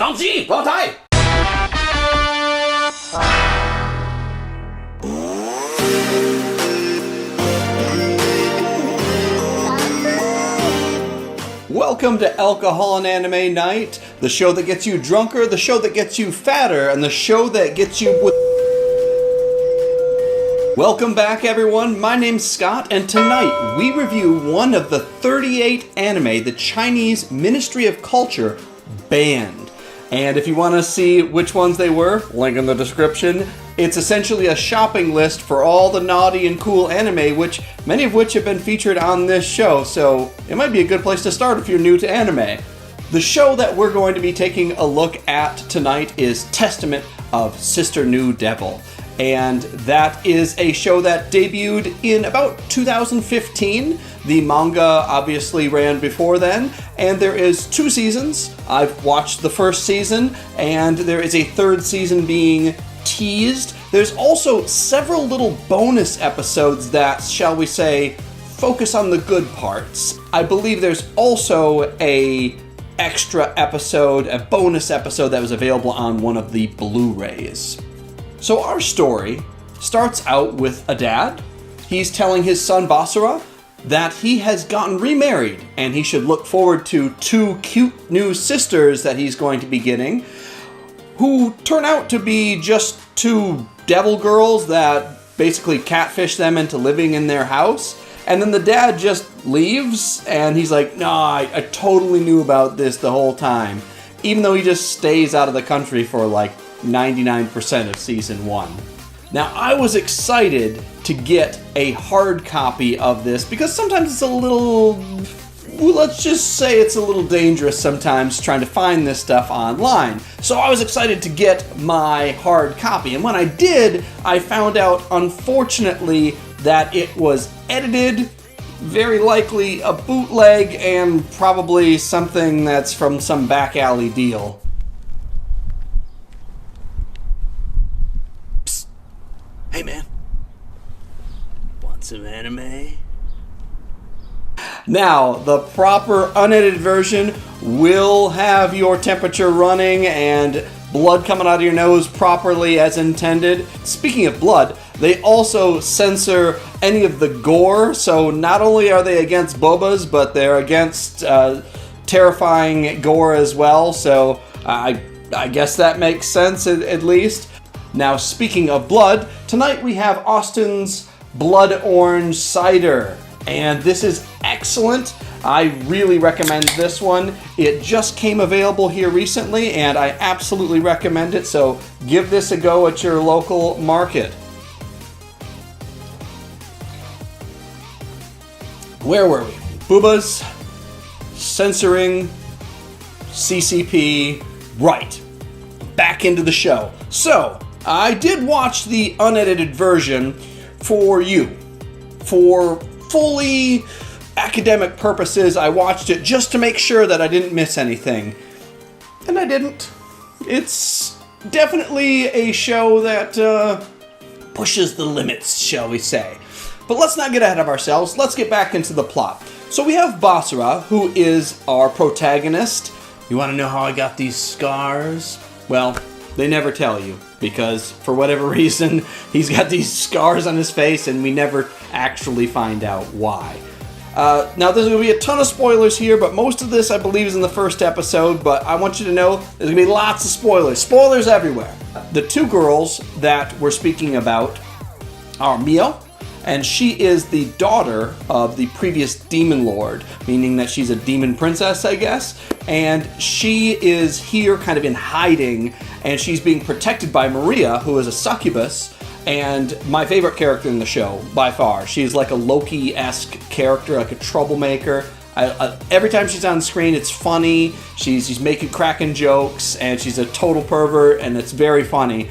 当机，往台。Welcome to Alcohol and Anime Night, the show that gets you drunker, the show that gets you fatter, and the show that gets you with... Welcome back, everyone. My name's Scott, and tonight we review one of the 38 anime the Chinese Ministry of Culture banned. And if you want to see which ones they were, link in the description. It's essentially a shopping list for all the naughty and cool anime, many of which have been featured on this show, so it might be a good place to start if you're new to anime. The show that we're going to be taking a look at tonight is Testament of Sister New Devil. And that is a show that debuted in about 2015. The manga obviously ran before then, and there is 2 seasons. I've watched the first season, and there is a 3rd season being teased. There's also several little bonus episodes that, shall we say, focus on the good parts. I believe there's also a extra episode, a bonus episode that was available on one of the Blu-rays. So our story starts out with a dad. He's telling his son Basara that he has gotten remarried and he should look forward to 2 cute new sisters that he's going to be getting, who turn out to be just 2 devil girls that basically catfish them into living in their house. And then the dad just leaves, and he's like, no, I totally knew about this the whole time. Even though he just stays out of the country for like 99% of season 1. Now, I was excited to get a hard copy of this because sometimes it's a little... let's just say it's a little dangerous sometimes trying to find this stuff online. So I was excited to get my hard copy. And when I did, I found out, unfortunately, that it was edited, very likely a bootleg, and probably something that's from some back alley deal. Psst. Hey man, want some anime? Now, the proper unedited version will have your temperature running and blood coming out of your nose properly as intended. Speaking of blood, they also censor any of the gore, so not only are they against bobas, but they're against terrifying gore as well, so I guess that makes sense at least. Now, speaking of blood, tonight we have Austin's Blood Orange Cider. And this is excellent. I really recommend this one. It just came available here recently, and I absolutely recommend it, so give this a go at your local market. Where were we? Boobas, censoring, CCP, right. Back into the show. So, I did watch the unedited version for you. For fully academic purposes, I watched it just to make sure that I didn't miss anything. And I didn't. It's definitely a show that pushes the limits, shall we say. But let's not get ahead of ourselves. Let's get back into the plot. So we have Basara, who is our protagonist. You want to know how I got these scars? Well, they never tell you, because for whatever reason, he's got these scars on his face and we never actually find out why. Now, there's going to be a ton of spoilers here, but most of this, I believe, is in the first episode, but I want you to know there's going to be lots of spoilers. Spoilers everywhere. The 2 girls that we're speaking about are Mio, and she is the daughter of the previous demon lord, meaning that she's a demon princess, I guess, and she is here kind of in hiding, and she's being protected by Maria, who is a succubus, and my favorite character in the show, by far. She's like a Loki-esque character, like a troublemaker. Every time she's on screen, it's funny. She's making cracking jokes, and she's a total pervert, and it's very funny.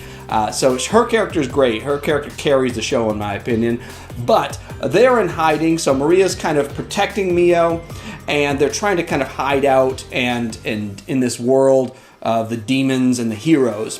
So her character is great. Her character carries the show, in my opinion. But they're in hiding, so Maria's kind of protecting Mio, and they're trying to kind of hide out and in this world of the demons and the heroes.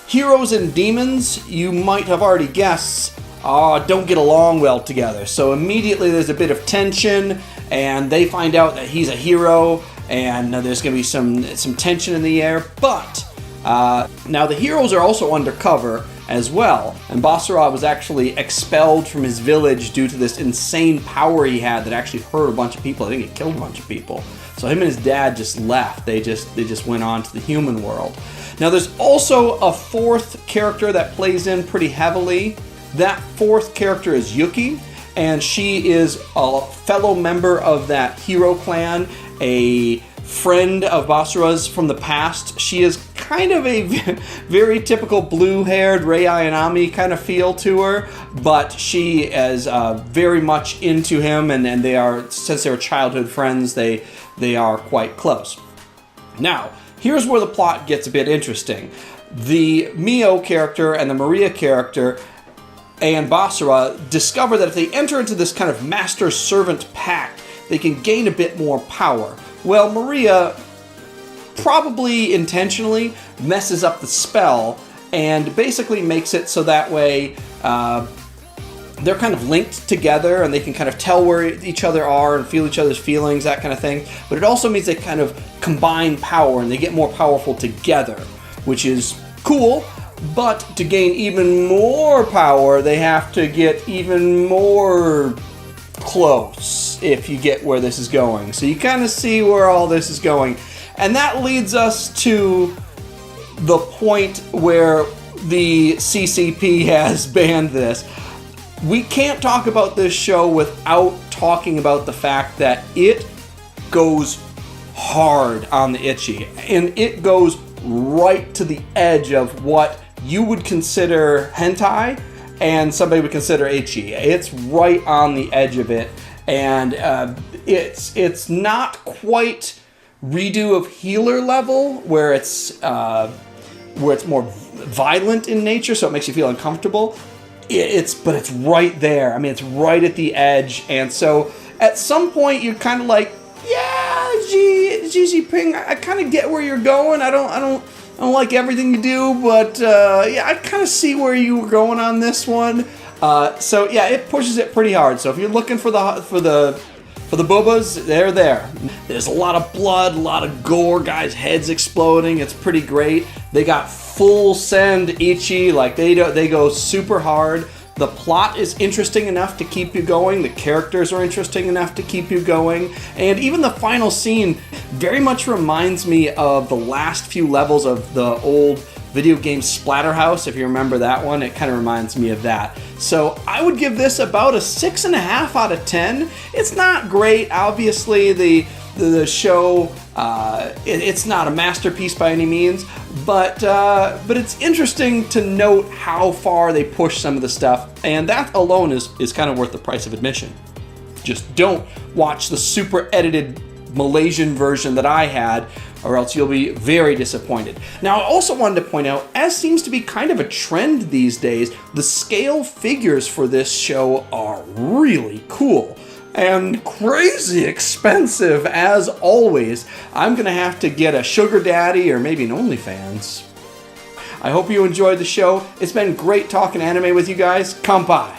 Heroes and demons, you might have already guessed, don't get along well together. So immediately there's a bit of tension, and they find out that he's a hero, and there's going to be some tension in the air. But now the heroes are also undercover as well, and Basara was actually expelled from his village due to this insane power he had that actually hurt a bunch of people. I think it killed a bunch of people. So him and his dad just left. They just went on to the human world. Now there's also a fourth character that plays in pretty heavily. That fourth character is Yuki, and she is a fellow member of that hero clan, a friend of Basara's from the past. She is kind of a very typical blue-haired Rei Ayanami kind of feel to her, but she is very much into him, and they are, since they were childhood friends, they are quite close. Now, here's where the plot gets a bit interesting. The Mio character and the Maria character and Basara discover that if they enter into this kind of master-servant pact, they can gain a bit more power. Well, Maria probably intentionally messes up the spell and basically makes it so that way they're kind of linked together and they can kind of tell where each other are and feel each other's feelings, that kind of thing. But it also means they kind of combine power and they get more powerful together, which is cool. But to gain even more power, they have to get even more close, if you get where this is going. So you kind of see where all this is going. And that leads us to the point where the CCP has banned this. We can't talk about this show without talking about the fact that it goes hard on the ecchi. And it goes right to the edge of what you would consider hentai and somebody would consider ecchi. It's right on the edge of it, and it's not quite redo of healer level where it's more violent in nature, so it makes you feel uncomfortable. But it's right there. I mean, it's right at the edge, and so at some point you're kind of like, yeah, Xi Jinping, I kind of get where you're going. I don't like everything you do, but yeah, I kind of see where you were going on this one. So yeah, it pushes it pretty hard. So if you're looking for the boobas, they're there. There's a lot of blood, a lot of gore, guys' heads exploding. It's pretty great. They got full send ecchi, like they go super hard. The plot is interesting enough to keep you going. The characters are interesting enough to keep you going. And even the final scene very much reminds me of the last few levels of the old video game Splatterhouse. If you remember that one, it kind of reminds me of that. So I would give this about a 6.5 out of 10. It's not great. Obviously, the show, it's not a masterpiece by any means, but it's interesting to note how far they push some of the stuff, and that alone is kind of worth the price of admission. Just don't watch the super edited Malaysian version that I had, or else you'll be very disappointed. Now, I also wanted to point out, as seems to be kind of a trend these days, the scale figures for this show are really cool. And crazy expensive, as always. I'm going to have to get a sugar daddy or maybe an OnlyFans. I hope you enjoyed the show. It's been great talking anime with you guys. Kanpai!